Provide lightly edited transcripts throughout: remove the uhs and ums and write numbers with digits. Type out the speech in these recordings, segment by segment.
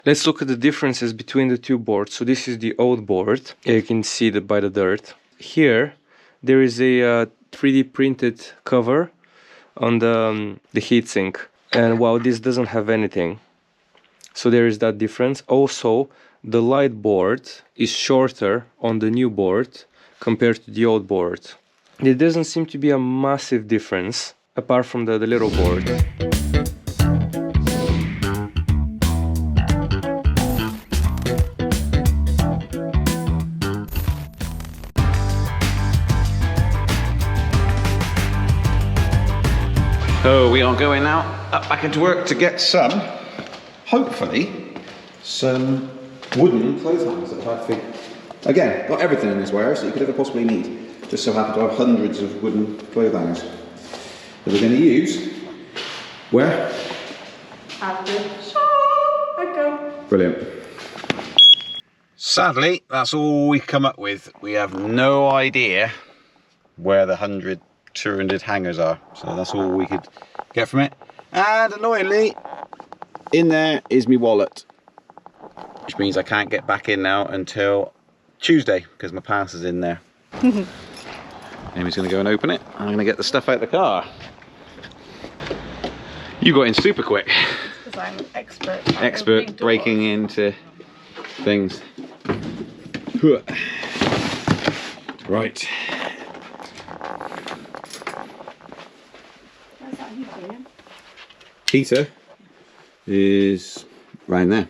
Let's look at the differences between the two boards. So this is the old board. You can see that by the dirt. Here, there is a 3D printed cover on the heatsink. And wow, this doesn't have anything. So there is that difference. Also, the light board is shorter on the new board compared to the old board. There doesn't seem to be a massive difference apart from the little board. So we are going now up back into work to get some, hopefully, some wooden clothes hangers that I've had for, again, got everything in this warehouse that you could ever possibly need. Just so happen to have hundreds of wooden clothes hangers that we're going to use. Where? At the shop. Okay. Brilliant. Sadly, that's all we've come up with. We have no idea where the 100 200 hangers are, so that's all we could get from it. And annoyingly, in there is my wallet, which means I can't get back in now until Tuesday because my pass is in there. Amy's going to go and open it. I'm going to get the stuff out of the car. You got in super quick. Because I'm an expert. Expert breaking into things. Right. Heater is right there.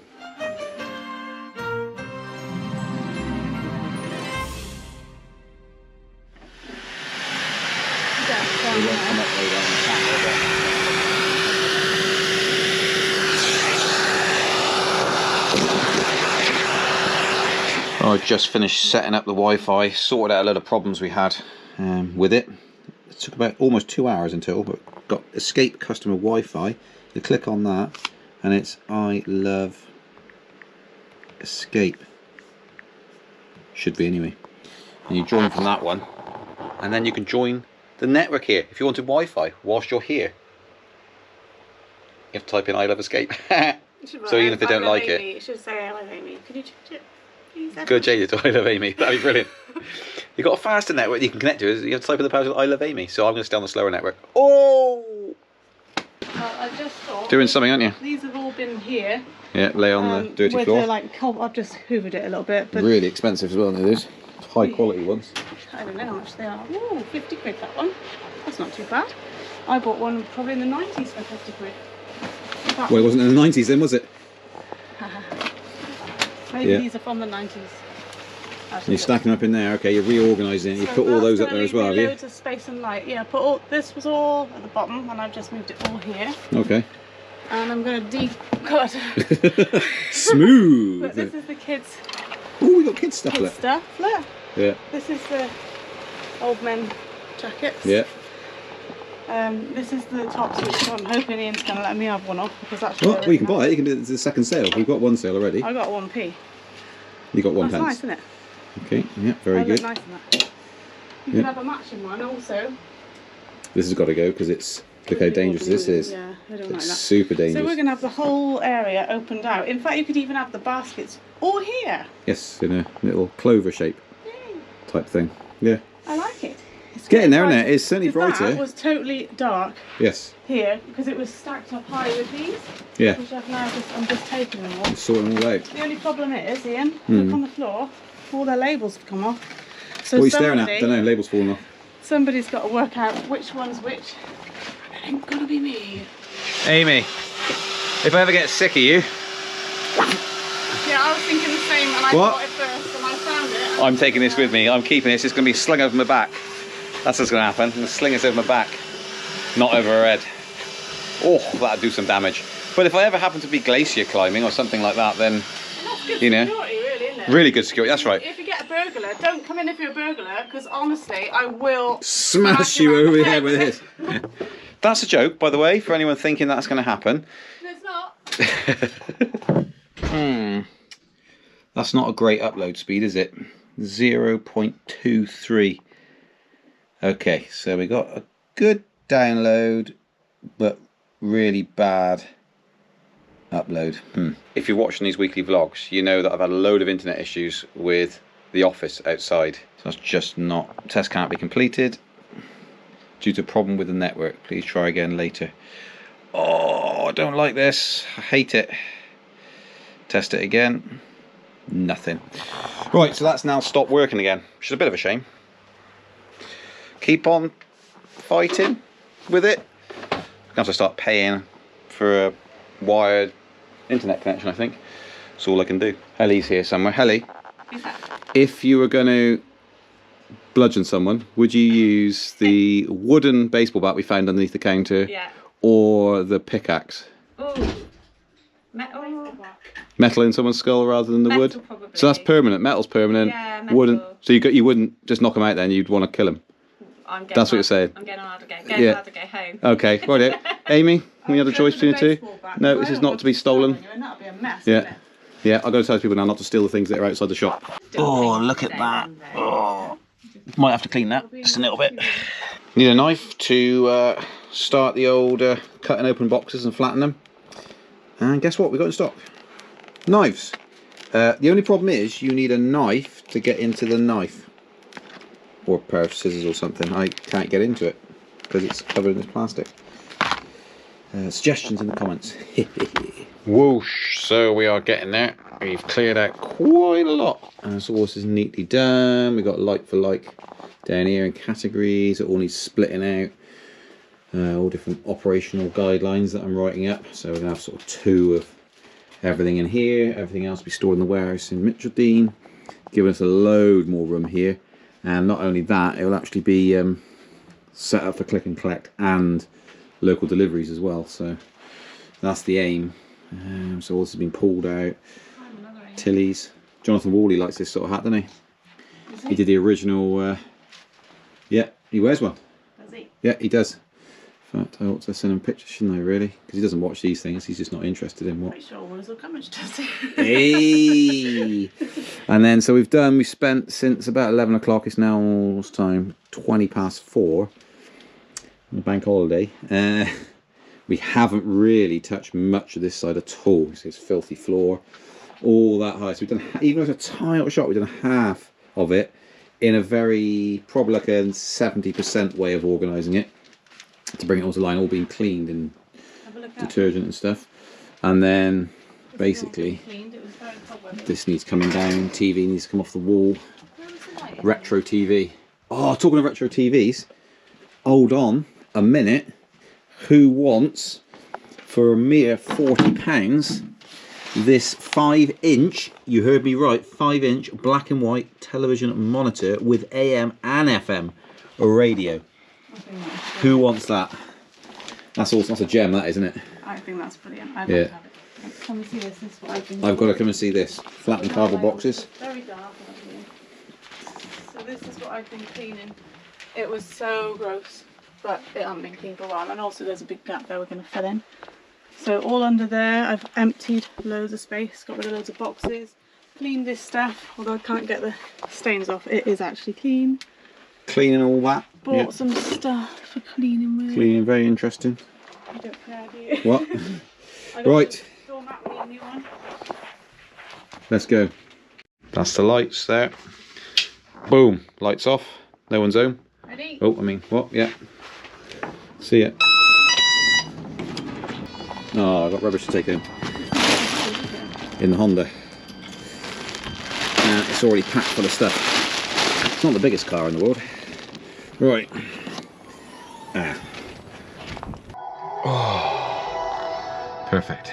I just finished setting up the Wi-Fi, sorted out a lot of problems we had with it. It took about almost 2 hours in total, but got escape customer Wi-Fi. You click on that and it's I love escape. Should be anyway. And you join from that one, and then you can join the network here if you wanted Wi-Fi whilst you're here. You have to type in I love escape. So even if they don't like Amy, it should say I love Amy. Could you change it, please? Go change it to I love Amy. That'd be brilliant. You've got a faster network you can connect to. You have to type in the password I love Amy. So I'm going to stay on the slower network. Oh! Well, I just thought Doing something, aren't you? These have all been here. Yeah, lay on the dirty with floor. The, like, I've just hoovered it a little bit. But really expensive as well, it is. High quality ones. I don't know how much they are. Ooh, 50 quid that one. That's not too bad. I bought one probably in the 90s for 50 quid. Well, it wasn't in the 90s then, was it? Maybe these are from the 90s. You're stacking them up in there, okay, you're reorganising it. You put all those up there as well, have you? Loads of space and light. Yeah, put all, this was all at the bottom and I've just moved it all here. Okay. And I'm going to God. Smooth! But this is the kids' Oh, we got kids stuff kids left. stuff. Look. Yeah. This is the old men jackets. Yeah. This is the tops, which I'm hoping Ian's going to let me have one of because that's. Well, you can buy it. You can do it. It's a second sale. We've got one sale already. I got 1p. You got one That's pence. nice, isn't it? Okay. Yeah. Very good. Nice in that. You can have a matching one also. This has got to go because it's. Look how dangerous this is. Yeah, I don't like It's that. super dangerous. So we're going to have the whole area opened out. In fact, you could even have the baskets all here. Yes, in a little clover shape type thing. Yeah. I like it. It's getting there, isn't it? It's certainly brighter. That was totally dark. Yes. Here because it was stacked up high with these. Yeah. Which I'm just taking them all. Sorting them all out. The only problem is, Ian, look on the floor. All their labels have come off. So what are you staring at? Don't know. Labels falling off. Somebody's got to work out which one's which. It ain't gonna be me. Amy, if I ever get sick of you. Yeah, I was thinking the same, and I thought it first, and I found it. I'm taking this with me. I'm keeping it. It's just going to be slung over my back. That's what's going to happen. I'm going to sling this over my back, not over her head. Oh, that'd do some damage. But if I ever happen to be glacier climbing or something like that, then, That's good you know, security, really, isn't it? really good security. That's right. If you get a burglar, don't come in if you're a burglar, because honestly, I will Smash you over the head with this. That's a joke, by the way, for anyone thinking that's going to happen. It's not. That's not a great upload speed, is it? 0.23. Okay, so we got a good download, but really bad Upload. If you're watching these weekly vlogs, you know that I've had a load of internet issues with the office outside. So that's just not... Test can't be completed due to a problem with the network. Please try again later. Oh, I don't like this. I hate it. Test it again. Nothing. Right, so that's now stopped working again, which is a bit of a shame. Keep on fighting with it. I'm going to start paying for a wired internet connection, I think. That's all I can do. Helly's here somewhere. Helly, if you were going to bludgeon someone, would you use the wooden baseball bat we found underneath the counter, or the pickaxe? Oh, Metal in someone's skull rather than the wood? Probably. So that's permanent. Metal's permanent. Yeah, metal. Wooden. So you wouldn't just knock them out then, you'd want to kill them. That's what you're saying. I'm getting hard again. Getting hard to go home. Okay, right. Amy, we had a choice between the two. No, this is not to be stolen. That'd be a mess. Yeah. Yeah, I've got to tell people now not to steal the things that are outside the shop. Oh, look at that. Oh, might have to clean that just a little bit. Need a knife to start the old cutting open boxes and flatten them. And guess what? We've got in stock. Knives. The only problem is you need a knife to get into the knife. Or a pair of scissors or something. I can't get into it because it's covered in this plastic. Suggestions in the comments. Whoosh, so we are getting there. We've cleared out quite a lot. And so this is neatly done. We've got like for like down here in categories. It all needs splitting out. All different operational guidelines that I'm writing up. So we're going to have sort of 2 of everything in here. Everything else will be stored in the warehouse in Mitcheldean. Giving us a load more room here. And not only that, it will actually be set up for click and collect and local deliveries as well. So that's the aim. So all this has been pulled out. Tilly's. Jonathan Worley likes this sort of hat, doesn't he? He did the original. Yeah, he wears one. Does he? Yeah, he does. In fact, I ought to send him pictures, shouldn't I, really? Because he doesn't watch these things. He's just not interested in what. Pretty sure Will's will come and does it. Hey! And then, so we've spent since about 11 o'clock, it's now almost time, 20 past 4 on the bank holiday. We haven't really touched much of this side at all. You see this filthy floor, all that high. So we've done, even though it's a tiny little shot, we've done half of it in a very, probably like a 70% way of organising it to bring it all to line, all being cleaned in detergent and stuff. And then basically this needs coming down, TV needs to come off the wall. Retro TV. Oh, talking of retro TVs, hold on a minute. Who wants, for a mere £40, this 5-inch, you heard me right, 5-inch black and white television monitor with AM and FM radio? Who wants that? That's awesome. That's a gem, that, isn't it? I think that's brilliant. I'd love to have it. Come and see this. This is what I've been I've got to come and see this. Flattened cardboard boxes. Very dark. So this is what I've been cleaning. It was so gross, but it hasn't been cleaned for a while. And also there's a big gap there we're going to fill in. So all under there, I've emptied loads of space, got rid of loads of boxes, cleaned this stuff, although I can't get the stains off. It is actually clean. Cleaning all that. Bought some stuff for cleaning with. Cleaning, very interesting. I don't care, do you? What? Right. Let's go. That's the lights there. Boom. Lights off. No one's home. Ready? Oh, I mean, what? Yeah. See ya. Oh, I've got rubbish to take home. In the Honda. It's already packed full of stuff. It's not the biggest car in the world. Right. Oh. Perfect.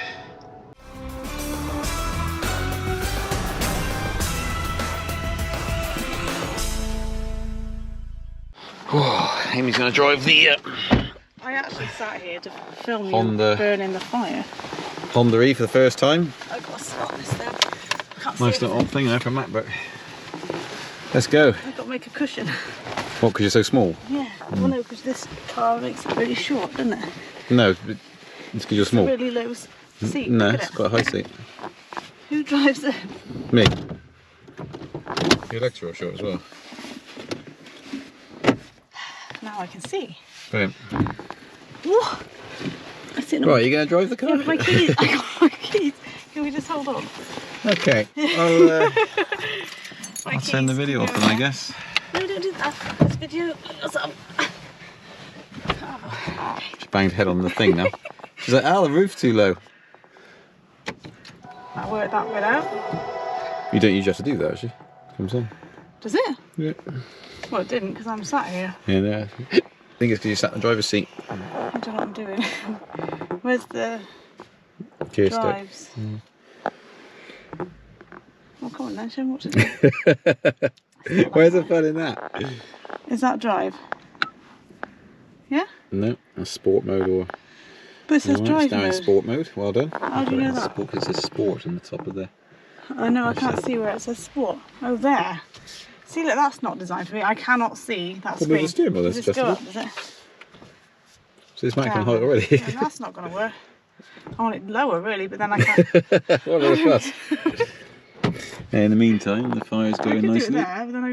Oh, Amy's going to drive the I actually sat here to film Honda. you burning the fire. Honda E for the first time. I've got to start this there. Can't Nice see little thing there for a MacBook. Let's go. I've got to make a cushion. What, because you're so small? Yeah, well no, because this car makes it really short, doesn't it? No, it's because you're small. It's a really low seat. No, Look at it's it. quite a high seat. Who drives it? Me. Your legs are all short as well. Now I can see. Brilliant. Whoa. I sit Right, are you going to drive the car? Yeah, but my keys. I got my keys. we just hold on? Okay. I'll turn the video off then, I guess. No, don't do that. This video goes up. She banged head on the thing now. She's like, "Oh, the roof's too low." I worked that bit out. You don't usually have to do that, actually. Comes on. Does it? Yeah. Well, it didn't because I'm sat here. Yeah, no. I think it's because you sat in the driver's seat. I don't know what I'm doing. Where's the Gear stick. drives? Well, come on then, show me what to do. Where's the fun in that? Is that drive? Yeah? No, that's sport mode or... But it says Alright, drive it's down in mode. sport mode. Well done. How do you know that? Sport, 'cause it says sport on the top of there. I know, I can't see where it says sport. Oh, there. See, look, that's not designed for me. I cannot see that Well, screen. the steering wheel is Does it go up, adjustable. does it? So it's maximum Down. height already. Yeah, that's not going to work. I want it lower, really, but then I can't. What a fuss. In the meantime, the fire's I going could do it nicely. there, but then I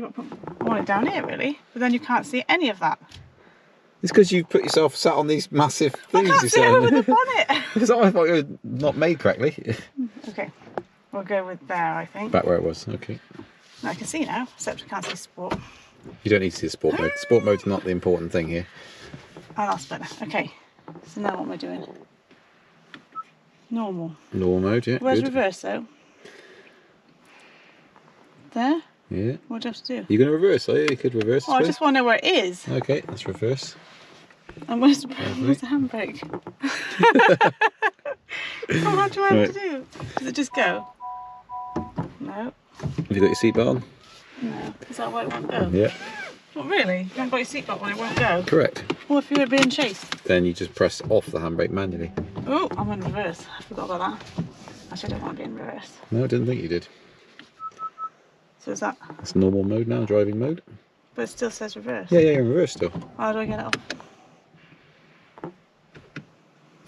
want it down here, really. But then you can't see any of that. It's because you put yourself sat on these massive I things. can't you see said. over the bonnet. It's not my fault you're not made correctly. Okay, we'll go with there, I think. Back where it was. Okay. I can see now, except I can't see sport. You don't need to see the sport mode. Sport mode's not the important thing here. Oh, that's better. Okay, so now what am I doing? Normal. Normal mode, yeah. Where's good. reverse, though? There? Yeah. What do you have to do? You're going to reverse, are you? You could reverse. Oh, I just want to know where it is. Okay, let's reverse. And where's the handbrake? Oh, what do I have to do? Does it just go? No. Have you got your seatbelt on? No. Is that where it won't go? Yeah. Well, really? You haven't got your seatbelt on, it won't go? Correct. What if you were being chased? Then you just press off the handbrake manually. Oh, I'm in reverse. I forgot about that. Actually, I don't want to be in reverse. No, I didn't think you did. So is that... It's normal mode now, driving mode. But it still says reverse. Yeah, you're in reverse still. How do I get it off?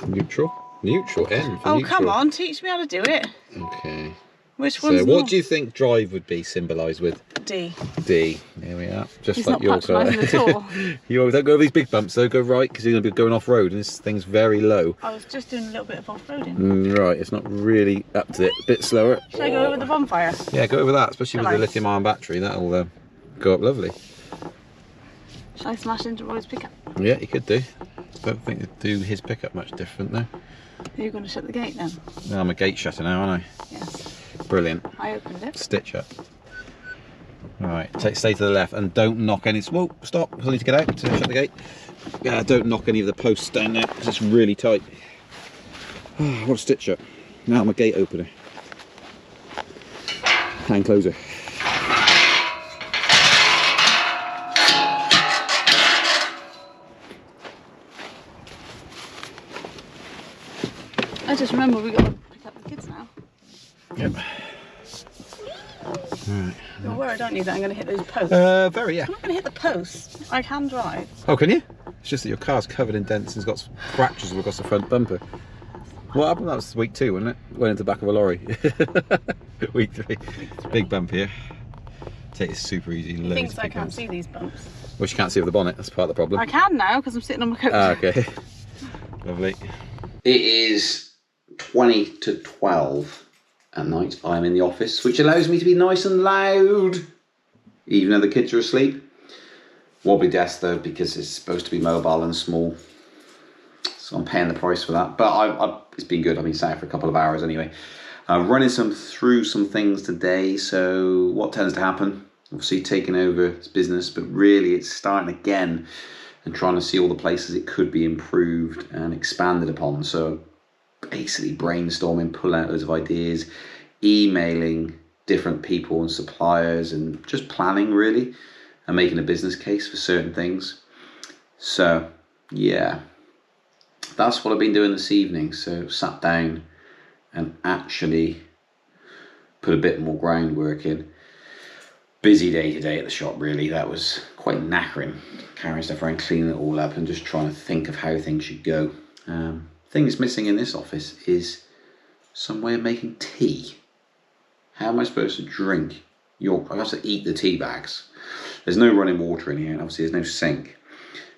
Neutral. Neutral, N for Oh, neutral. come on. Teach me how to do it. Okay. Which So one's what do you think drive would be symbolised with? D. D. There we are. Just He's like not your car. patronising at all. You always don't go over these big bumps though, go right because you're going to be going off road and this thing's very low. I was just doing a little bit of off-roading. Right, it's not really up to it. A bit slower. Should I go over the bonfire? Yeah, go over that, especially with the Shall I? lithium ion battery. That'll go up lovely. Should I smash into Roy's pickup? Yeah, you could do. Don't think it'd do his pickup much different though. Are you going to shut the gate then? No, I'm a gate shutter now, aren't I? Yes. Brilliant. I opened it. Stitch up. Alright, stay to the left and don't knock any. Whoa, stop. I need to get out to shut the gate. Yeah, don't knock any of the posts down there because it's really tight. What a stitch up. Now I'm a gate opener. Hand closer. I just remember we got to pick up the kids now. Yep. Alright. You're worried, aren't you, that I'm going to hit those posts? Very, yeah. I'm not going to hit the posts. I can drive. Oh, can you? It's just that your car's covered in dents and it's got fractures all across the front bumper. What happened? That was week 2, wasn't it? Went into the back of a lorry. Week 3. Big bump here. Take it super easy. He thinks I can't see these bumps. Which you can't see over the bonnet, that's part of the problem. I can now because I'm sitting on my coach. Ah, okay. Lovely. It is 20 to 12 at night. I'm in the office, which allows me to be nice and loud, even though the kids are asleep. Wobbly desk though, because it's supposed to be mobile and small. So I'm paying the price for that. But it's been good. I've been sat here for a couple of hours anyway. Running through some things today. So what tends to happen? Obviously taking over this business, but really it's starting again and trying to see all the places it could be improved and expanded upon. So basically brainstorming, pulling out loads of ideas, emailing different people and suppliers and just planning really and making a business case for certain things. So yeah, that's what I've been doing this evening. So sat down and actually put a bit more groundwork in. Busy day today at the shop really. That was quite knackering, carrying stuff around, cleaning it all up and just trying to think of how things should go. Thing that's missing in this office is some way of making tea. How am I supposed to drink? I have to eat the tea bags. There's no running water in here and obviously there's no sink,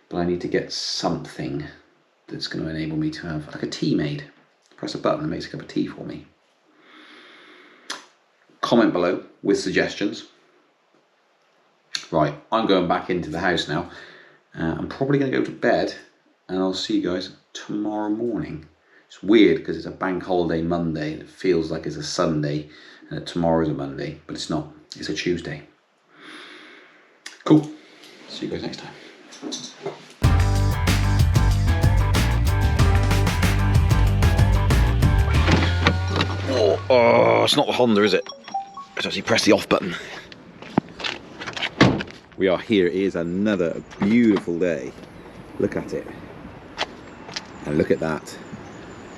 but I need to get something that's going to enable me to have like a tea made. Press a button and it makes a cup of tea for me. comment below with suggestions. Right, I'm going back into the house now. I'm probably going to go to bed, and I'll see you guys tomorrow morning. It's weird because it's a bank holiday Monday and it feels like it's a Sunday and that tomorrow's a Monday, but it's not. It's a Tuesday. Cool. See you guys next time. Oh, it's not the Honda, is it? Let's actually press the off button. We are here. It is another beautiful day. Look at it. And look at that.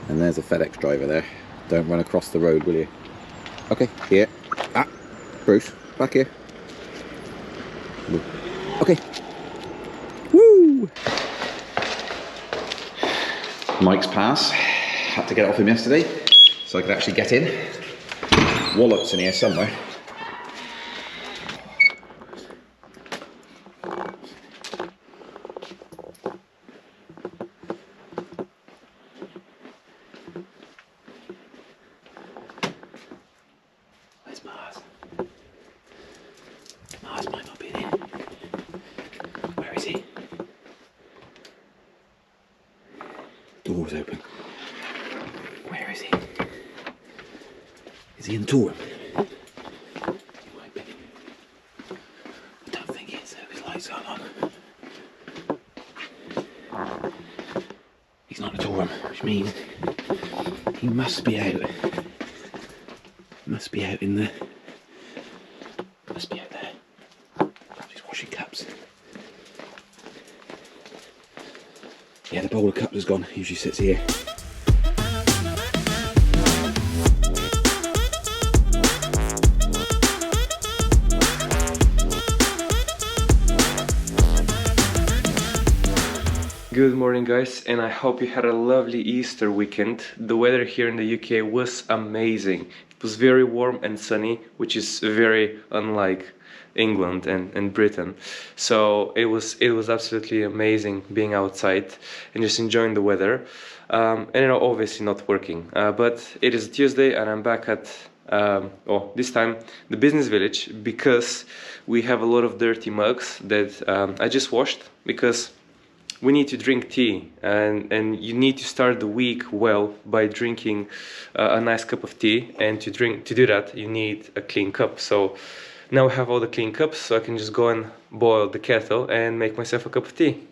And there's a FedEx driver there. Don't run across the road, will you? Okay, here. Ah, Bruce, back here. Okay. Woo! Mike's pass. Had to get it off him yesterday so I could actually get in. Wallet's in here somewhere. Where's Mars? Mars might not be in here. Where is he? Door's open. Where is he? Is he in the tool room? He might be. I don't think he is, though. His lights aren't on. He's not in the tool room, which means he must be out. Must be out in the. Must be out there. He's washing cups. Yeah, the bowl of cups is gone. Usually sits here. Good morning guys, and I hope you had a lovely Easter weekend. The weather here in the UK was amazing. It was very warm and sunny, which is very unlike England and Britain. So it was absolutely amazing being outside and just enjoying the weather. And you know, obviously not working, but it is Tuesday and I'm back at this time the business village because we have a lot of dirty mugs that I just washed because we need to drink tea, and you need to start the week well by drinking a nice cup of tea, and to do that you need a clean cup. So now I have all the clean cups, so I can just go and boil the kettle and make myself a cup of tea.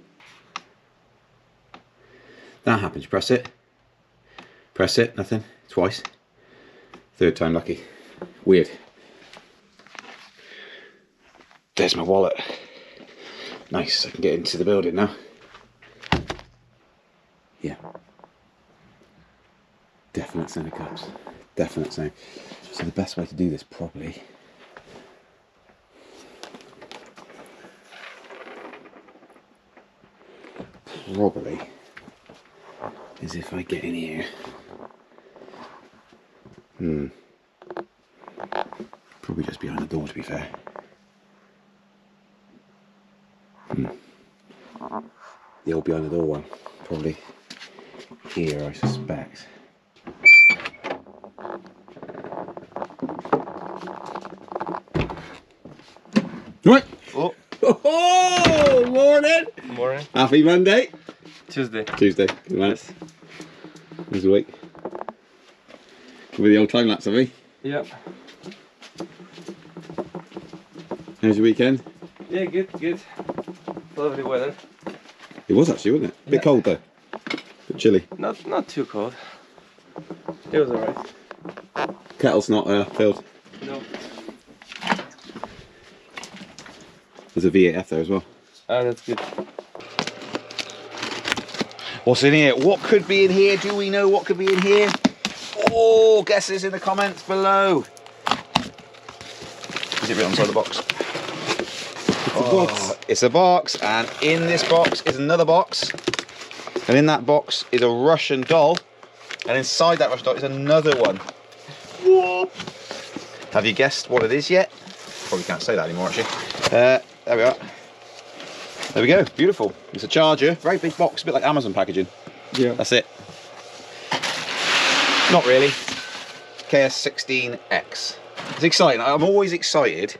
That happens. Press it. Press it. Nothing. Twice. Third time lucky. Weird. There's my wallet. Nice. I can get into the building now. Yeah. Definite centre cups. Definite centre. So the best way to do this properly is if I get in here. Probably just behind the door, to be fair. The old behind the door one. Probably here, I suspect. Right. Oh, morning. Morning. Happy Monday. Tuesday. Tuesday. Good man. Yes. How's the week? With the old time lapse, have we? Yep. How's your weekend? Yeah, good. Lovely weather. It was actually, wasn't it? Bit cold though. Bit chilly. Not too cold. It was alright. Kettle's not filled. No. There's a V8F there as well. Ah, that's good. What's in here? What could be in here? Do we know what could be in here? Oh, guesses in the comments below. Is it written inside the box? It's a box. It's a box, and in this box is another box. And in that box is a Russian doll. And inside that Russian doll is another one. Whoa. Have you guessed what it is yet? Probably can't say that anymore, actually. There we are. There we go. Beautiful. It's a charger. Very big box, a bit like Amazon packaging. Yeah. That's it. Not really. KS16X. It's exciting. I'm always excited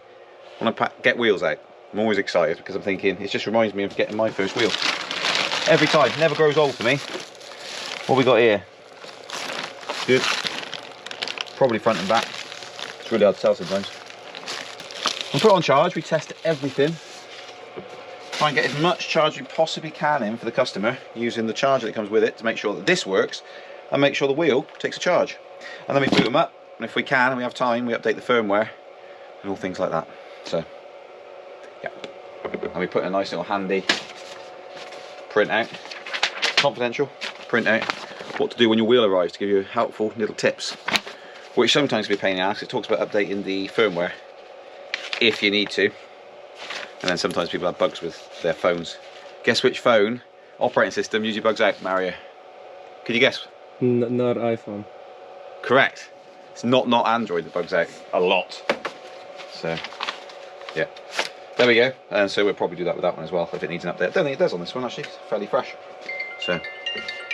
when I get wheels out. I'm always excited because I'm thinking, it just reminds me of getting my first wheel. Every time, never grows old for me. What we got here? Good. Probably front and back. It's really hard to tell sometimes. We'll put it on charge, we test everything. Try and get as much charge we possibly can in for the customer using the charger that comes with it to make sure that this works and make sure the wheel takes a charge. And then we boot them up, and if we can and we have time, we update the firmware and all things like that. So, yeah. And we put a nice little handy printout, confidential printout, what to do when your wheel arrives, to give you helpful little tips, which sometimes can be a pain in the ass. It talks about updating the firmware if you need to. And then sometimes people have bugs with their phones. Guess which phone operating system usually bugs out, Mario? Could you guess? Not iPhone. Correct. It's not Android that bugs out a lot. So, yeah. There we go. And so we'll probably do that with that one as well if it needs an update. I don't think it does on this one actually. It's fairly fresh. So,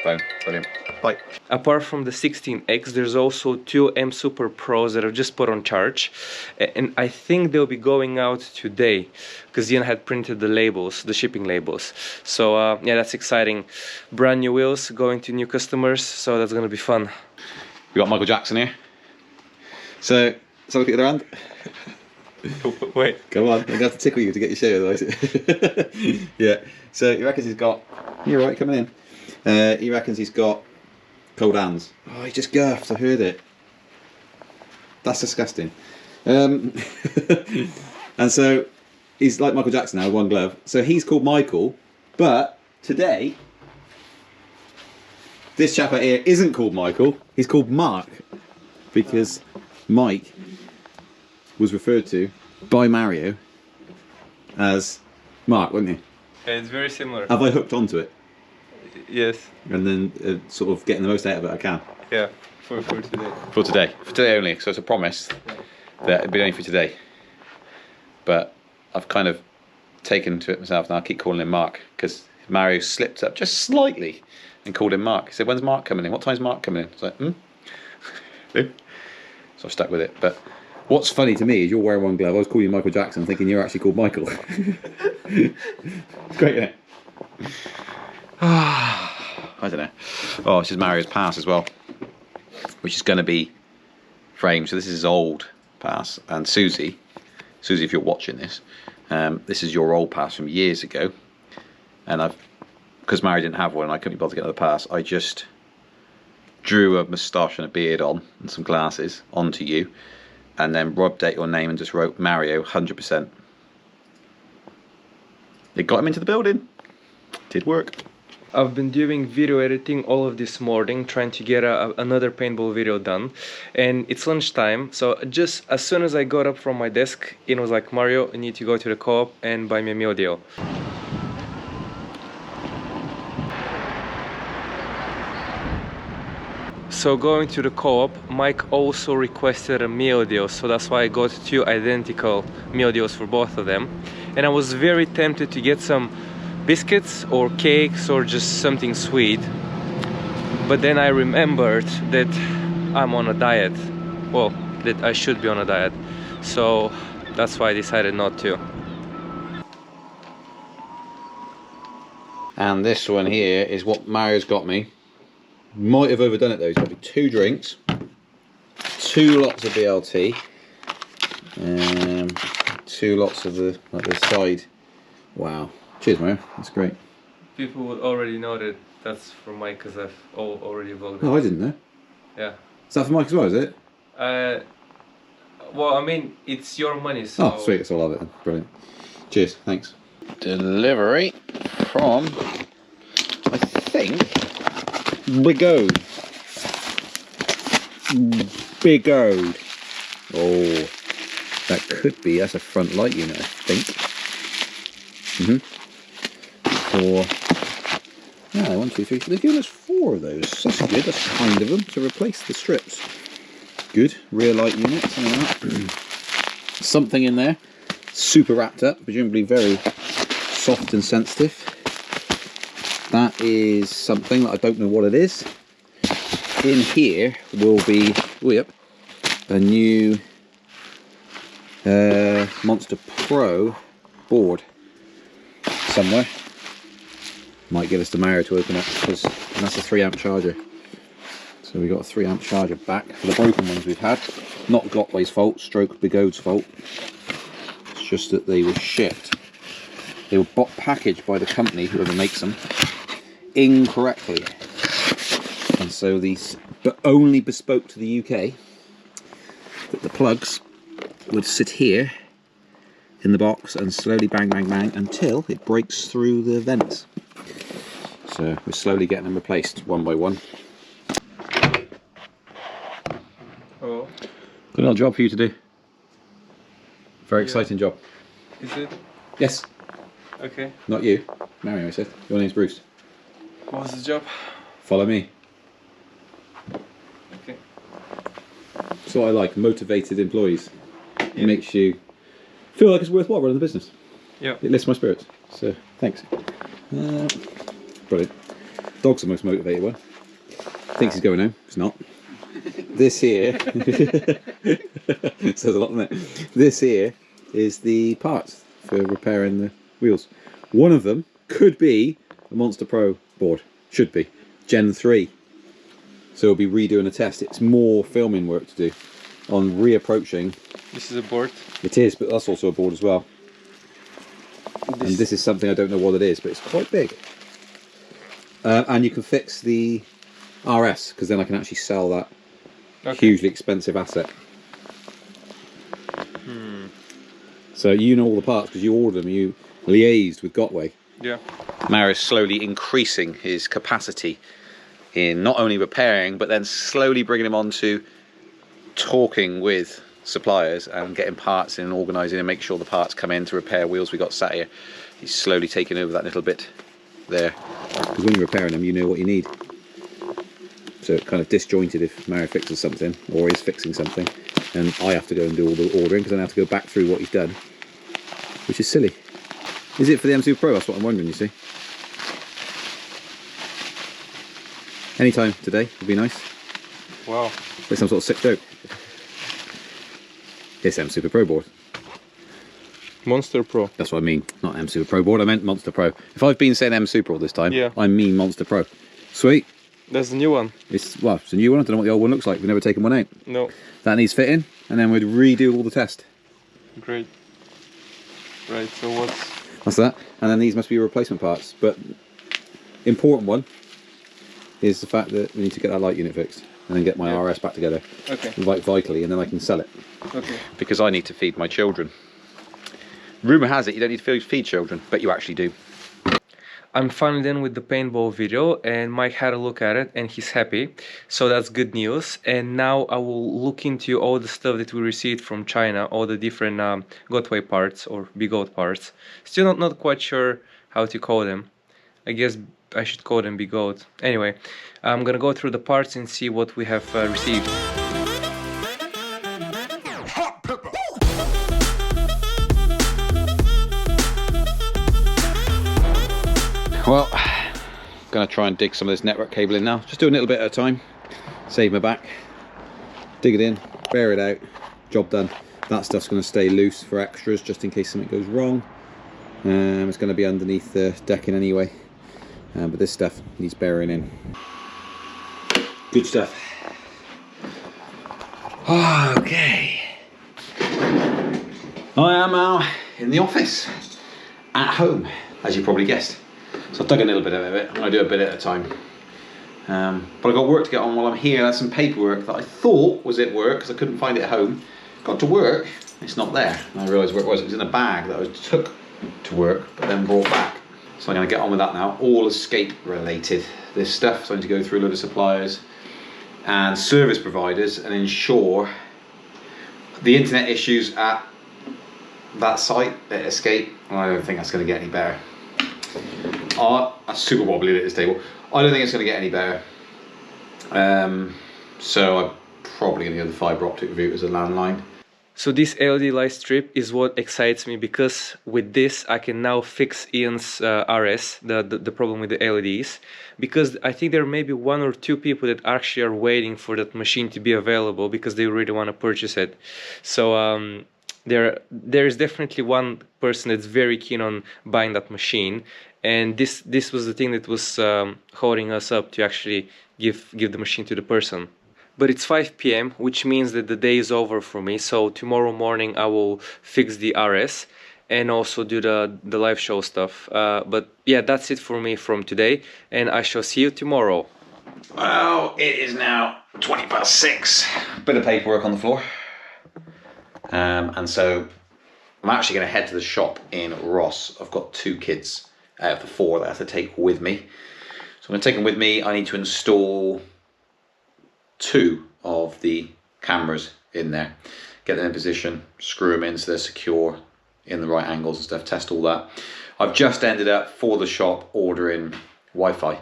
phone, brilliant. Bye. Apart from the 16X, there's also two M Super Pros that I've just put on charge, and I think they'll be going out today because Ian had printed the labels, the shipping labels. So yeah, that's exciting. Brand new wheels going to new customers, so that's gonna be fun. We got Michael Jackson here. So look at the other hand. Wait. Come on, I'm going to have to tickle you to get your show otherwise. Yeah, so he reckons he's got... You're right, coming in. He reckons he's got cold hands. Oh, he just guffed, I heard it. That's disgusting. And so, he's like Michael Jackson now, one glove. So he's called Michael, but today, this chap out here isn't called Michael, he's called Mark. Because Mike was referred to by Mario as Mark, wasn't he? Yeah, it's very similar. Have I hooked onto it? Yes. And then sort of getting the most out of it I can? Yeah, for today. For today. For today only, so it's a promise that it'll be only for today. But I've kind of taken to it myself now. I keep calling him Mark because Mario slipped up just slightly and called him Mark. He said, when's Mark coming in? What time's Mark coming in? It's like, So I've stuck with it. But what's funny to me is you're wearing one glove. I was calling you Michael Jackson, thinking you're actually called Michael. It's great, isn't it? I don't know. Oh, this is Mario's pass as well, which is going to be framed. So this is his old pass. And Susie, if you're watching this, this is your old pass from years ago. And because Mario didn't have one and I couldn't be bothered to get another pass, I just drew a moustache and a beard on and some glasses onto you, and then rubbed out your name and just wrote Mario 100%. It got him into the building. Did work. I've been doing video editing all of this morning, trying to get another paintball video done, and it's lunchtime, so just as soon as I got up from my desk, Ian was like, Mario, I need to go to the co-op and buy me a meal deal. So going to the co-op, Mike also requested a meal deal, so that's why I got two identical meal deals for both of them. And I was very tempted to get some biscuits or cakes or just something sweet. But then I remembered that I'm on a diet. Well, that I should be on a diet. So that's why I decided not to. And this one here is what Mario's got me. Might have overdone it though. He's got me 2 drinks, 2 lots of BLT, 2 lots of the side. Wow. Cheers, Mario. That's great. People would already know that that's from Mike because I've already vlogged it. Oh, I didn't know. Yeah. Is that for Mike as well, is it? Well, I mean, it's your money, so... Oh, sweet. It's all of it then. Brilliant. Cheers. Thanks. Delivery from, I think, Big Ode. Big Ode. Oh, that could be, that's a front light unit, I think. For, yeah, 1, 2, 3. They've given us 4 of those. That's good. That's kind of them to replace the strips. Good. Rear light unit, something like that. Something in there. Super wrapped up, presumably very soft and sensitive. That is something that I don't know what it is. In here will be, a new Monster Pro board somewhere. Might give us the Mario to open up, and that's a 3 amp charger. So we got a 3 amp charger back for the broken ones we've had. Not Glotway's fault, stroke Bigode's fault. It's just that they were shipped. They were packaged by the company, whoever makes them, incorrectly. And so these, but only bespoke to the UK, that the plugs would sit here in the box and slowly bang, bang, bang until it breaks through the vents. So we're slowly getting them replaced one by one. Oh. Good little job for you to do. Very exciting job. Is it? Yes. Okay. Not you. Mario, I said. Your name's Bruce. What was the job? Follow me. Okay. That's what I like. Motivated employees. It makes you feel like it's worthwhile running the business. Yeah. It lifts my spirits. So thanks. Brilliant. Dog's the most motivated one. Thinks he's going home. It's not. This here says a lot, doesn't it? This here is the parts for repairing the wheels. One of them could be a Monster Pro board. Should be. Gen 3. So we'll be redoing a test. It's more filming work to do on reapproaching. This is a board. It is, but that's also a board as well. And this is something I don't know what it is, but it's quite big. And you can fix the RS, because then I can actually sell that hugely expensive asset. So you know all the parts because you ordered them, you liaised with Gotway. Yeah. Mario's slowly increasing his capacity in not only repairing, but then slowly bringing him on to talking with suppliers and getting parts in and organising and make sure the parts come in to repair wheels we got sat here. He's slowly taking over that little bit there. Because when you're repairing them, you know what you need. So it's kind of disjointed if Mario fixes something or is fixing something, and I have to go and do all the ordering because then I have to go back through what he's done, which is silly. Is it for the M Super Pro? That's what I'm wondering, you see. Anytime today would be nice. Wow. Like some sort of sick joke. It's M Super Pro board. Monster Pro. That's what I mean. Not M Super Pro board, I meant Monster Pro. If I've been saying M Super all this time, I mean Monster Pro. Sweet. That's the new one. It's a new one. I don't know what the old one looks like. We've never taken one out. No. That needs fitting, and then we'd redo all the test. Great. Right, so what's... That's that. And then these must be replacement parts. But important one is the fact that we need to get that light unit fixed and then get my RS back together. Okay. Like vitally, and then I can sell it. Okay. Because I need to feed my children. Rumour has it you don't need to feed children, but you actually do. I'm finally done with the paintball video, and Mike had a look at it and he's happy, so that's good news. And now I will look into all the stuff that we received from China, all the different Gotway parts or Bigote parts. Still not quite sure how to call them. I guess I should call them Bigote. Anyway, I'm gonna go through the parts and see what we have received. Well, I'm going to try and dig some of this network cable in now. Just do a little bit at a time. Save my back. Dig it in, bear it out, job done. That stuff's going to stay loose for extras just in case something goes wrong. It's going to be underneath the decking anyway. But this stuff needs bearing in. Good stuff. Okay. I am now in the office, at home, as you probably guessed. So I've dug a little bit of it. I'm going to do a bit at a time. But I've got work to get on while I'm here. There's some paperwork that I thought was at work because I couldn't find it at home. Got to work, it's not there. And I realised where it was. It was in a bag that I took to work but then brought back. So I'm going to get on with that now. All escape related, this stuff. So I need to go through a load of suppliers and service providers and ensure the internet issues at that site at Escape. I don't think that's going to get any better. That's super wobbly at this table. I don't think it's going to get any better. So I'm probably going to go the fibre optic route as a landline. So this LED light strip is what excites me, because with this I can now fix Ian's RS, the problem with the LEDs, because I think there may be 1 or 2 people that actually are waiting for that machine to be available because they really want to purchase it. So there is definitely one person that's very keen on buying that machine, and this was the thing that was holding us up to actually give the machine to the person. But it's 5 p.m, which means that the day is over for me. So tomorrow morning I will fix the RS and also do the live show stuff. But yeah, that's it for me from today, and I shall see you tomorrow. Well, it is now 6:20. Bit of paperwork on the floor. And so I'm actually going to head to the shop in Ross. I've got 2 kids out of the 4 that I have to take with me. So I'm going to take them with me. I need to install 2 of the cameras in there, get them in position, screw them in so they're secure in the right angles and stuff, test all that. I've just ended up for the shop ordering Wi-Fi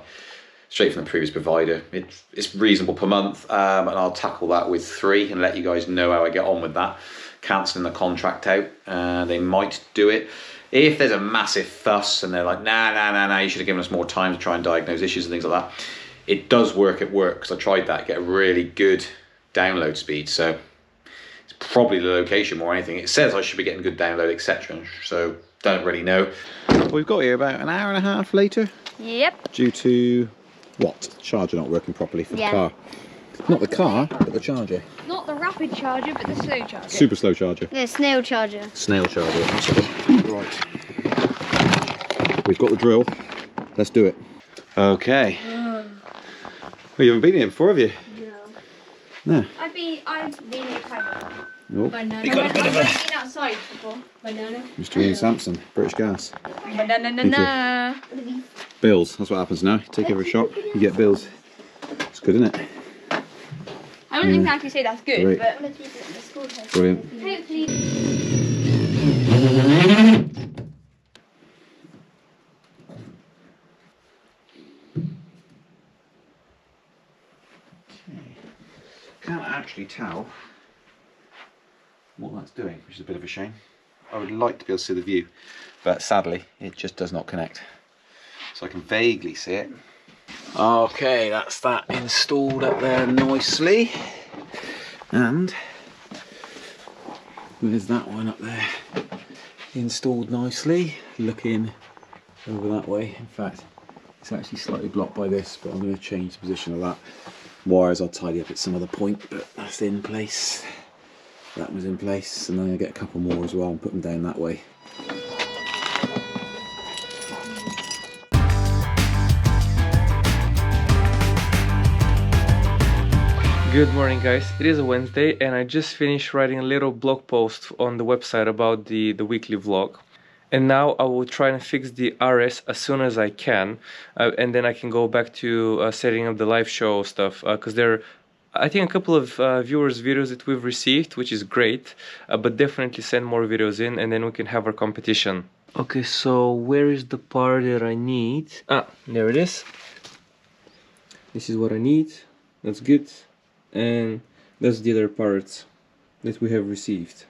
straight from the previous provider. It's reasonable per month, and I'll tackle that with 3 and let you guys know how I get on with that. Cancelling the contract out, they might do it. If there's a massive fuss and they're like, nah, you should have given us more time to try and diagnose issues and things like that. It does work at work, because I tried that, get a really good download speed. So it's probably the location more than anything. It says I should be getting good download, etc. So don't really know. We've got here about an hour and a half later. Yep. Due to what? Charger not working properly for the car. Not the car, but the charger. Not the rapid charger, but the slow charger. Super slow charger. The snail charger. Snail charger. That's it. Right. We've got the drill. Let's do it. Okay. Well, you haven't been here before, have you? No. No. I've been here quite Nope. banana. You got a bit of a... I've been outside before. Banana. Mr. Ian Sampson, British Gas. Banana. Bills. That's what happens now. You take over a shop, you get bills. It's good, isn't it? I wouldn't exactly say that's good, Great. but Brilliant. hopefully. Can't actually tell what that's doing, which is a bit of a shame. I would like to be able to see the view, but sadly it just does not connect. So I can vaguely see it. Okay, that's that installed up there nicely. And there's that one up there installed nicely, looking over that way. In fact, it's actually slightly blocked by this, but I'm going to change the position of that. Wires I'll tidy up at some other point, but that's in place. That was in place, and then I'll get a couple more as well and put them down that way. Good morning, guys. It is a Wednesday, and I just finished writing a little blog post on the website about the weekly vlog. And now I will try and fix the RS as soon as I can, and then I can go back to setting up the live show stuff, because there are, I think, a couple of viewers' videos that we've received, which is great, but definitely send more videos in, and then we can have our competition. Okay, so where is the part that I need? Ah, there it is. This is what I need. That's good. And that's the other parts that we have received.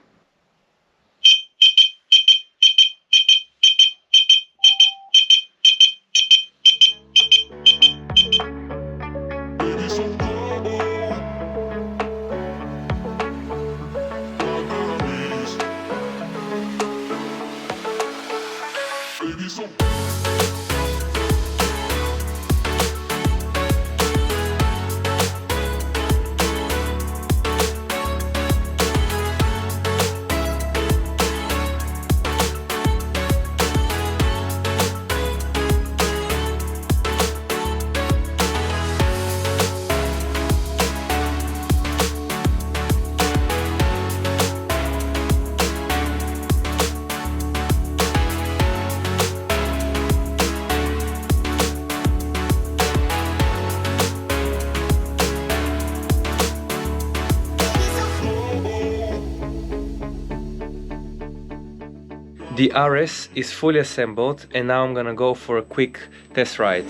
The RS is fully assembled, and now I'm gonna go for a quick test ride.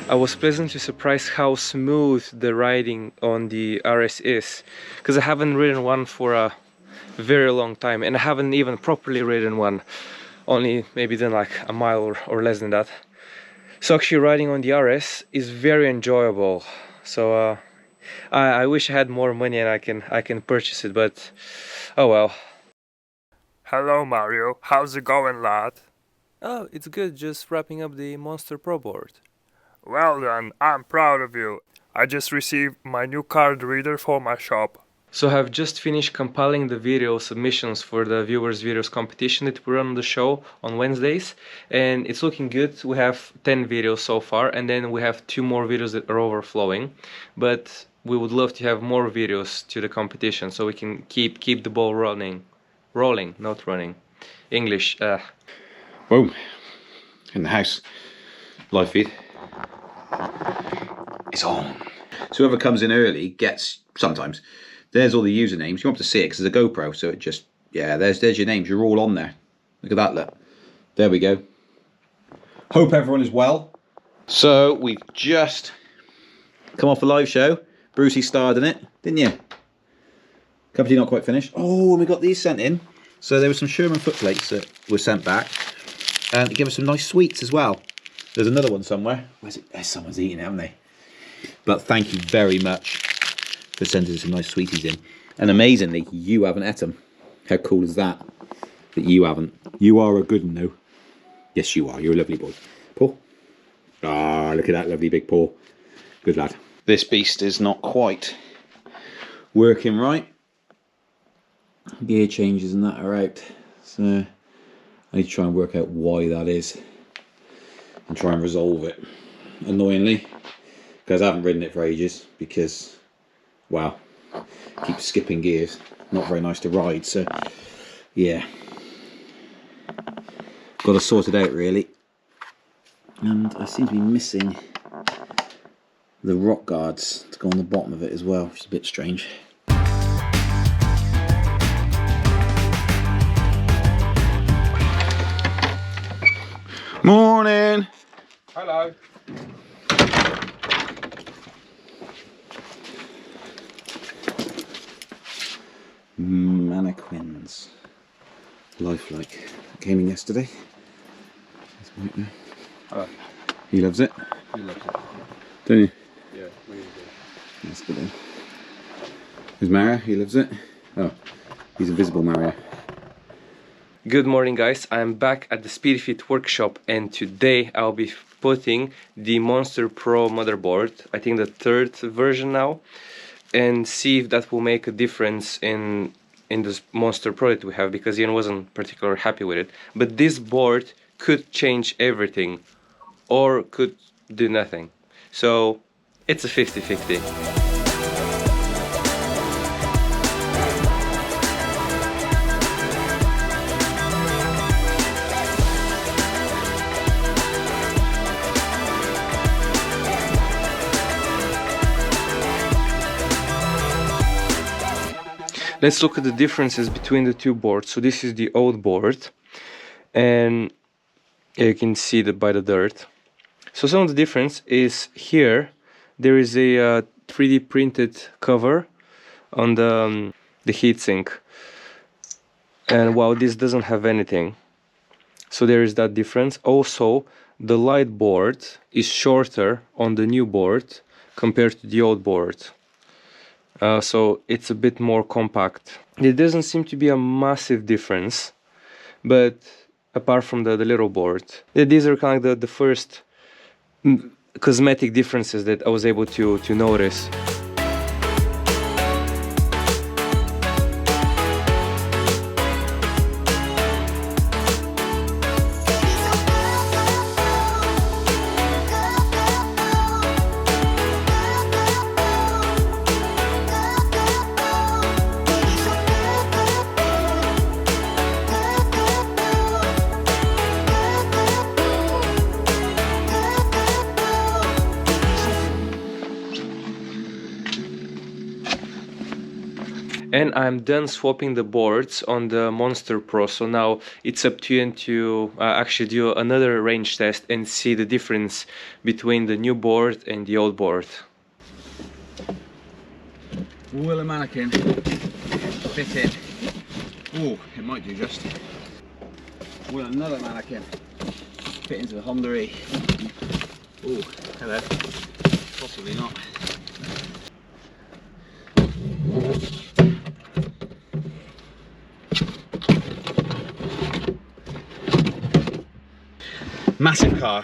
I was pleasantly surprised how smooth the riding on the RS is, because I haven't ridden one for a very long time, and I haven't even properly ridden one, only maybe done like a mile or less than that. So actually riding on the RS is very enjoyable. So I wish I had more money and I can purchase it, but oh well. Hello Mario, how's it going, lad? Oh, it's good, just wrapping up the Monster Pro board. Well then, I'm proud of you. I just received my new card reader for my shop. So I've just finished compiling the video submissions for the viewers videos competition that we run on the show on Wednesdays, and it's looking good. We have 10 videos so far, and then we have 2 more videos that are overflowing, but we would love to have more videos to the competition so we can keep the ball rolling, not running. English. Boom. In the house. Live feed. It's on. So whoever comes in early gets, sometimes, there's all the usernames. You won't have to see it because there's a GoPro, so it just, yeah, there's your names. You're all on there. Look at that, look. There we go. Hope everyone is well. So we've just come off a live show. Brucey starred in it, didn't you? Company not quite finished. Oh, and we got these sent in. So there were some Sherman foot plates that were sent back. And they give us some nice sweets as well. There's another one somewhere. Where's it? Someone's eating it, haven't they? But thank you very much for sending us some nice sweeties in. And amazingly, you haven't ate them. How cool is that? That you haven't. You are a good one, though. Yes, you are. You're a lovely boy. Paul? Ah, look at that lovely big paw. Good lad. This beast is not quite working right. Gear changes and that are out. So I need to try and work out why that is. And try and resolve it. Annoyingly. Because I haven't ridden it for ages. Because, wow, keep skipping gears. Not very nice to ride. So, yeah. Got to sort it out really. And I seem to be missing the rock guards to go on the bottom of it as well, which is a bit strange. Morning! Hello. Mannequins. Lifelike. Came in yesterday. That's Mike there. Hello. He loves it. He loves it. Don't you? Yeah, really good. That's good then. There's Mario, he loves it. Oh, he's invisible Mario. Good morning guys, I'm back at the Speedy Feet workshop, and today I'll be putting the Monster Pro motherboard, I think the 3rd version now, and see if that will make a difference in this Monster Pro that we have, because Ian wasn't particularly happy with it. But this board could change everything or could do nothing. So it's a 50-50. Let's look at the differences between the 2 boards. So this is the old board, and you can see that by the dirt. So some of the difference is here there is a 3D printed cover on the heatsink, and wow, this doesn't have anything. So there is that difference. Also, the light board is shorter on the new board compared to the old board. So it's a bit more compact. There doesn't seem to be a massive difference, but apart from the little board, these are kind of the first cosmetic differences that I was able to notice. And I'm done swapping the boards on the Monster Pro, so now it's up to you to actually do another range test and see the difference between the new board and the old board. Will a mannequin fit in? Oh, it might do just. Will another mannequin fit into the Honda E? Oh, hello. Possibly not. Massive car.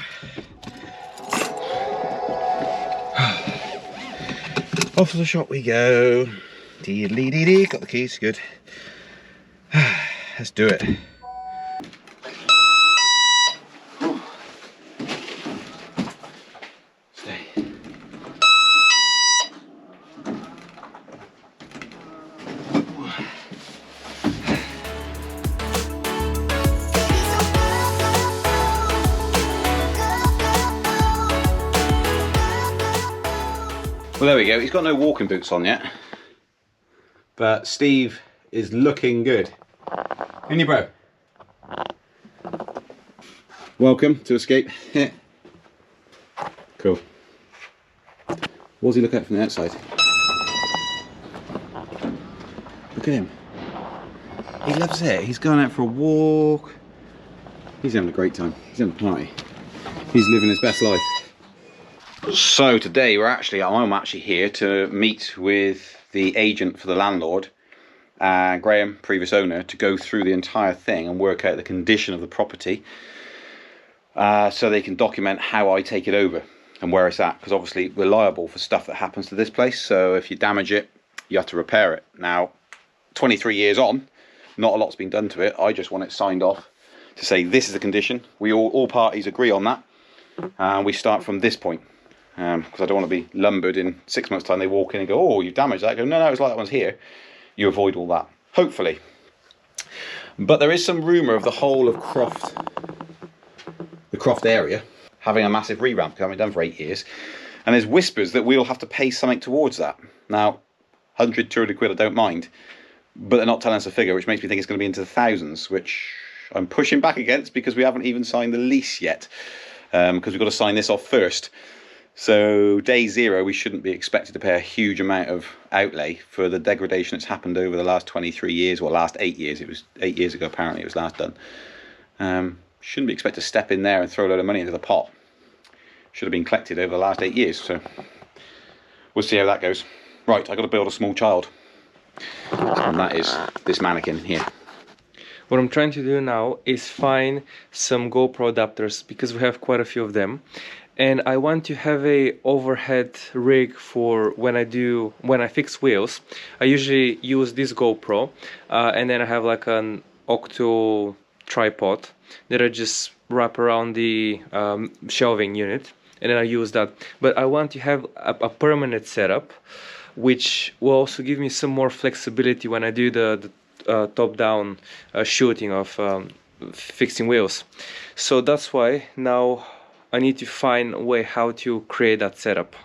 Off to the shop we go. Dee-dee-dee-dee. Got the keys, good. Let's do it. Stay. Well, there we go. He's got no walking boots on yet, but Steve is looking good. Ain't he, bro? Welcome to Escape. Cool. What does he look at from the outside? Look at him. He loves it. He's going out for a walk. He's having a great time. He's having a party. He's living his best life. So today I'm actually here to meet with the agent for the landlord, Graham, previous owner, to go through the entire thing and work out the condition of the property, so they can document how I take it over and where it's at, because obviously we're liable for stuff that happens to this place. So if you damage it, you have to repair it. Now, 23 years on, not a lot's been done to it. I just want it signed off to say this is the condition. We all parties agree on that, and we start from this point. Because I don't want to be lumbered in 6 months' time. They walk in and go, "Oh, you damaged that." I go, "No, it's like that one's here." You avoid all that, hopefully. But there is some rumour of the whole of the Croft area, having a massive revamp, because I haven't done for 8 years. And there's whispers that we'll have to pay something towards that. Now, 100, 200 quid, I don't mind. But they're not telling us a figure, which makes me think it's going to be into the thousands, which I'm pushing back against because we haven't even signed the lease yet. Because we've got to sign this off first. So day zero, we shouldn't be expected to pay a huge amount of outlay for the degradation that's happened over the last 23 years, or last 8 years. It was 8 years ago, apparently, it was last done. Shouldn't be expected to step in there and throw a load of money into the pot. Should have been collected over the last 8 years, so we'll see how that goes. Right, I've got to build a small child. And that is this mannequin here. What I'm trying to do now is find some GoPro adapters, because we have quite a few of them. And I want to have a overhead rig for when I fix wheels. I usually use this GoPro, and then I have like an octo tripod that I just wrap around the shelving unit, and then I use that. But I want to have a permanent setup, which will also give me some more flexibility when I do the top-down shooting of fixing wheels. So that's why now I need to find a way how to create that setup.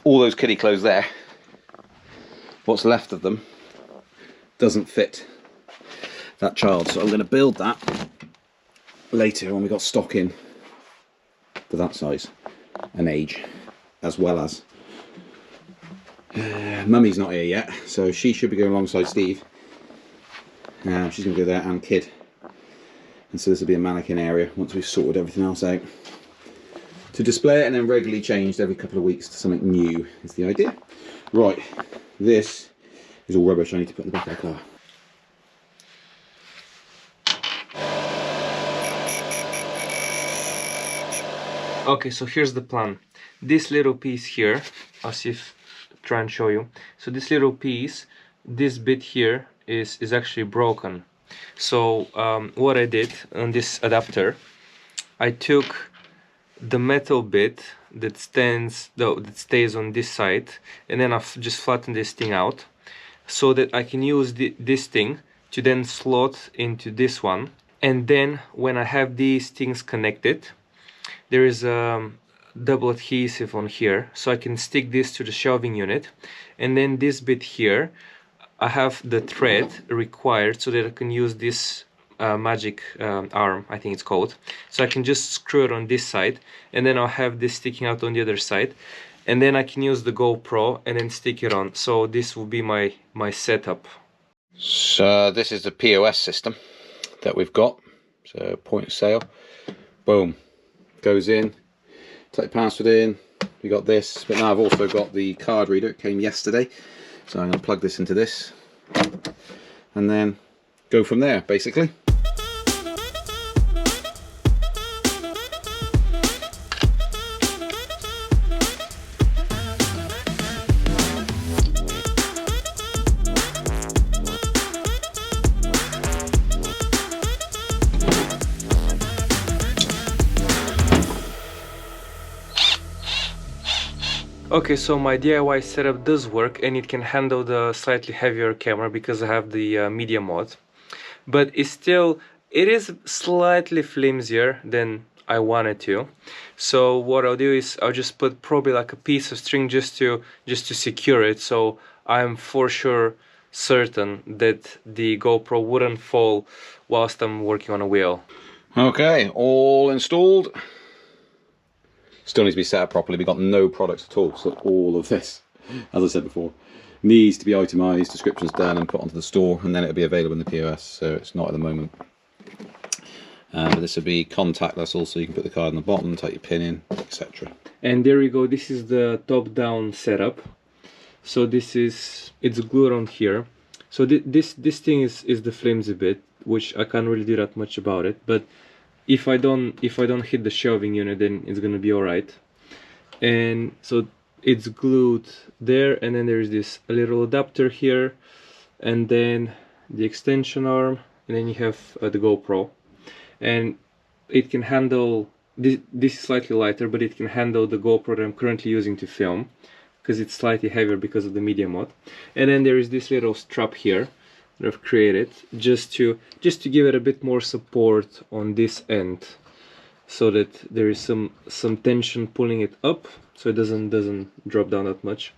All those kiddie clothes there, what's left of them, doesn't fit that child. So I'm going to build that later when we got stock in for that size and age, as well as Mummy's not here yet, so she should be going alongside Steve. She's going to go there, and Kid. And so this will be a mannequin area once we've sorted everything else out. To display it and then regularly changed every couple of weeks to something new is the idea. Right, this is all rubbish I need to put in the back of the car. Okay, so here's the plan. This little piece here, I'll see if try and show you. So this little piece, this bit here is actually broken. So what I did on this adapter, I took the metal bit that stays on this side, and then I've just flattened this thing out so that I can use this thing to then slot into this one. And then when I have these things connected, there is a double adhesive on here, so I can stick this to the shelving unit. And then this bit here, I have the thread required so that I can use this magic arm, I think it's called. So I can just screw it on this side, and then I'll have this sticking out on the other side, and then I can use the GoPro and then stick it on. So this will be my setup. So this is the POS system that we've got. So point of sale, boom, goes in, type password in, we got this. But now I've also got the card reader, it came yesterday, so I'm going to plug this into this and then go from there basically. Okay, so my DIY setup does work and it can handle the slightly heavier camera because I have the media mod. But it is slightly flimsier than I wanted to. So what I'll do is I'll just put probably like a piece of string just to secure it, so I'm for sure certain that the GoPro wouldn't fall whilst I'm working on a wheel. Okay, all installed. Still needs to be set up properly. We've got no products at all, so all of this, as I said before, needs to be itemised, descriptions done and put onto the store, and then it'll be available in the POS, so it's not at the moment. But this will be contactless also, you can put the card on the bottom, type your pin in, etc. And there we go, this is the top-down setup. So it's glued on here. So this thing is the flimsy bit, which I can't really do that much about it, but if I don't hit the shelving unit, then it's gonna be alright. And so it's glued there, and then there's this little adapter here, and then the extension arm, and then you have the GoPro, and it can handle this is slightly lighter, but it can handle the GoPro that I'm currently using to film, because it's slightly heavier because of the media mod. And then there is this little strap here that I've created just to give it a bit more support on this end, so that there is some tension pulling it up, so it doesn't drop down that much.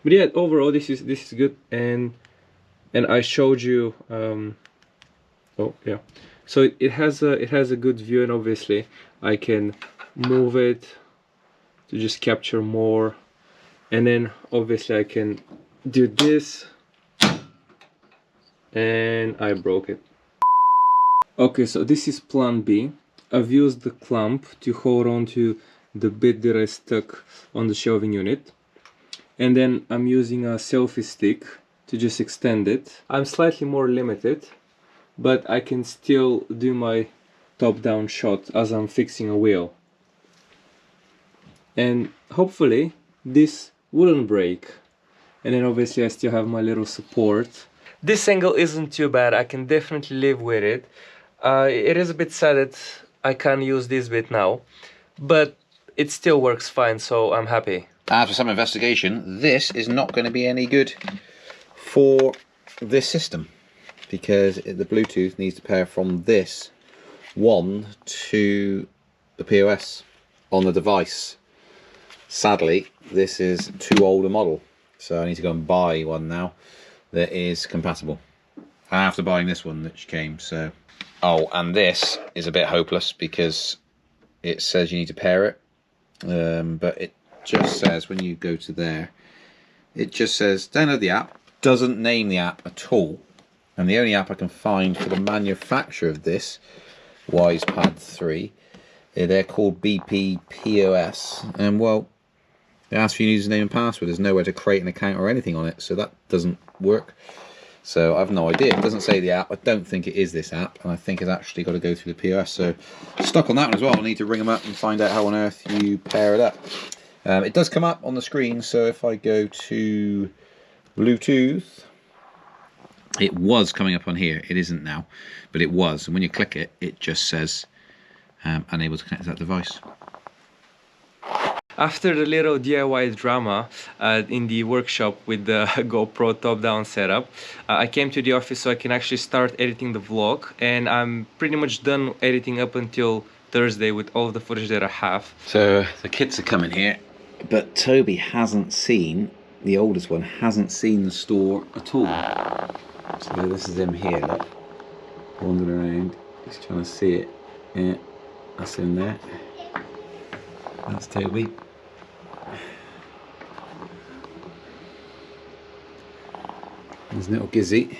But yeah, overall this is good. And I showed you oh yeah, so it has a good view, and obviously I can move it to just capture more, and then obviously I can do this, and I broke it. Okay, so this is plan B. I've used the clamp to hold on to the bit that I stuck on the shelving unit, and then I'm using a selfie stick to just extend it. I'm slightly more limited, but I can still do my top-down shot as I'm fixing a wheel. And hopefully this wouldn't break. And then obviously I still have my little support. This angle isn't too bad, I can definitely live with it. It is a bit sad that I can't use this bit now, but it still works fine, so I'm happy. After some investigation, this is not going to be any good for this system, because the Bluetooth needs to pair from this one to the POS on the device. Sadly, this is too old a model, so I need to go and buy one now that is compatible after buying this one that came. So and this is a bit hopeless because it says you need to pair it, but it just says when you go to there, it just says download the app, doesn't name the app at all. And the only app I can find for the manufacturer of this, WisePad 3, they're called BP POS, and well, it asks for your username and password. There's nowhere to create an account or anything on it, so that doesn't work. So I have no idea. It doesn't say the app. I don't think it is this app, and I think it's actually got to go through the POS. So stuck on that one as well. I need to ring them up and find out how on earth you pair it up. It does come up on the screen, so if I go to Bluetooth, it was coming up on here. It isn't now, but it was. And when you click it, it just says unable to connect to that device. After the little DIY drama in the workshop with the GoPro top-down setup, I came to the office so I can actually start editing the vlog, and I'm pretty much done editing up until Thursday with all of the footage that I have. So the kids are coming here, but Toby hasn't seen, the oldest one, hasn't seen the store at all. So this is him here, look, wandering around, he's trying to see it. Yeah, that's him there. That's Toby. There's little Gizzy.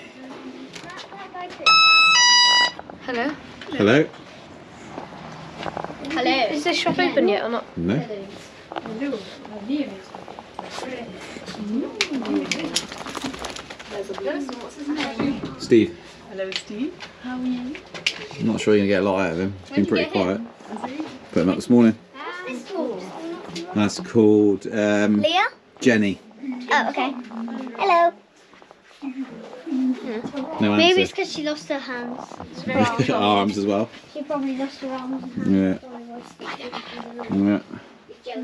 Hello. Hello. Hello. Is this shop open yet or not? No. Steve. Hello, Steve. How are you? I'm not sure you're going to get a lot out of him. He's been pretty quiet. Put him up this morning. That's called Leah? Jenny. Oh, okay. Hello. No Maybe it's answer. because she lost her hands. Arms as well. She probably lost her arms and hands. Yeah. Yeah.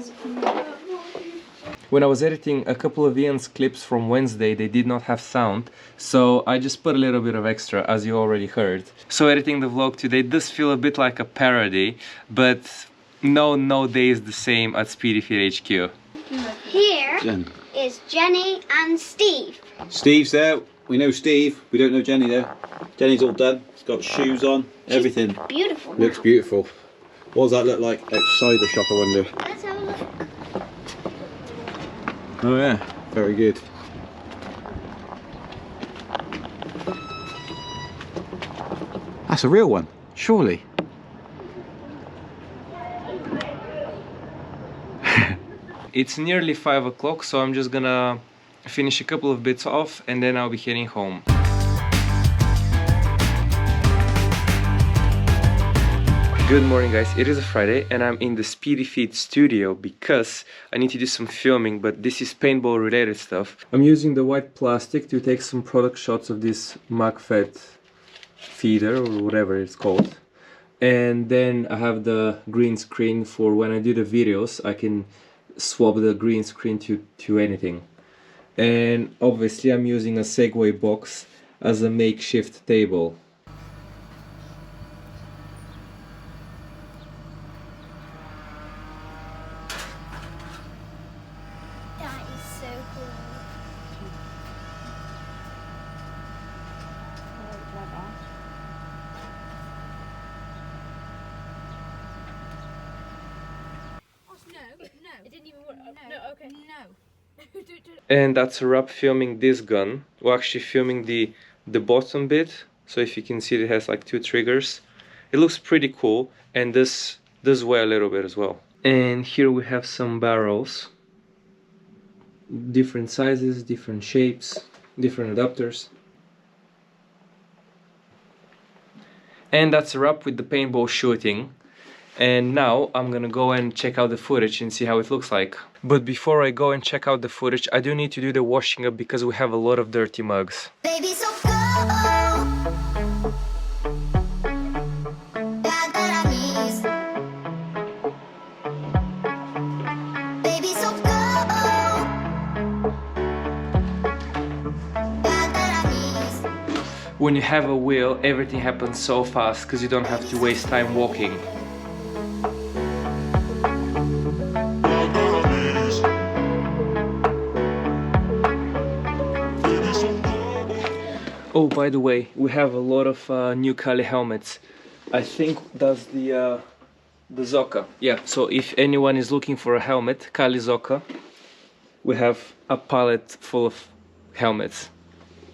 When I was editing a couple of Ian's clips from Wednesday, they did not have sound, so I just put a little bit of extra, as you already heard. So editing the vlog today does feel a bit like a parody, but no day is the same at Speedy Feet HQ. Here Jen. is Jenny and Steve. Steve's there. We know Steve. We don't know Jenny though. Jenny's all done. She's got shoes on. Everything. Beautiful. Looks beautiful. What does that look like outside the shop, I wonder? Let's have a look. Oh yeah, very good. That's a real one, surely. It's nearly 5 o'clock, so I'm just gonna finish a couple of bits off and then I'll be heading home. Good morning guys, it is a Friday and I'm in the Speedy Feet studio because I need to do some filming, but this is paintball related stuff. I'm using the white plastic to take some product shots of this MagFed feeder or whatever it's called. And then I have the green screen for when I do the videos, I can swap the green screen to anything. And obviously I'm using a Segway box as a makeshift table. That is so cool. It didn't even work. No, okay. No. And that's a wrap filming this gun. We're actually filming the bottom bit, so if you can see it has like 2 triggers. It looks pretty cool and this does weigh a little bit as well. And here we have some barrels. Different sizes, different shapes, different adapters. And that's a wrap with the paintball shooting. And now I'm gonna go and check out the footage and see how it looks like. But before I go and check out the footage, I do need to do the washing up because we have a lot of dirty mugs. Baby, so cool. Baby, so When you have a wheel, everything happens so fast because you don't have to waste time walking. Oh, by the way, we have a lot of new Kali helmets. I think that's the Zoka. Yeah, so if anyone is looking for a helmet, Kali Zoka, we have a pallet full of helmets.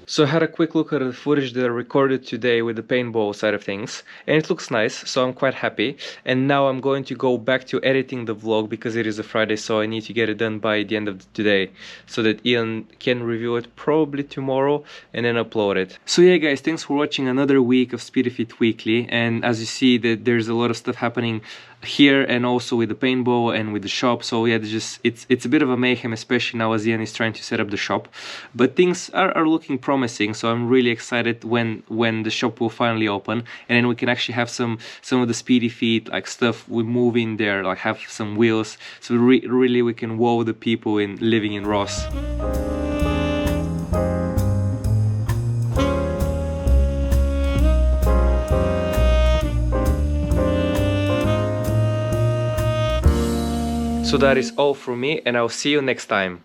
So I had a quick look at the footage that I recorded today with the paintball side of things, and it looks nice, so I'm quite happy. And now I'm going to go back to editing the vlog because it is a Friday, so I need to get it done by the end of today so that Ian can review it probably tomorrow and then upload it. So yeah guys, thanks for watching another week of Speedy Feet Weekly, and as you see that there's a lot of stuff happening here and also with the paintball and with the shop. So yeah, it's a bit of a mayhem, especially now as Ian is trying to set up the shop, but things are looking promising, so I'm really excited when the shop will finally open and then we can actually have some of the Speedy Feet like stuff we move in there, like have some wheels, so really we can wow the people in living in Ross. So that is all from me, and I'll see you next time.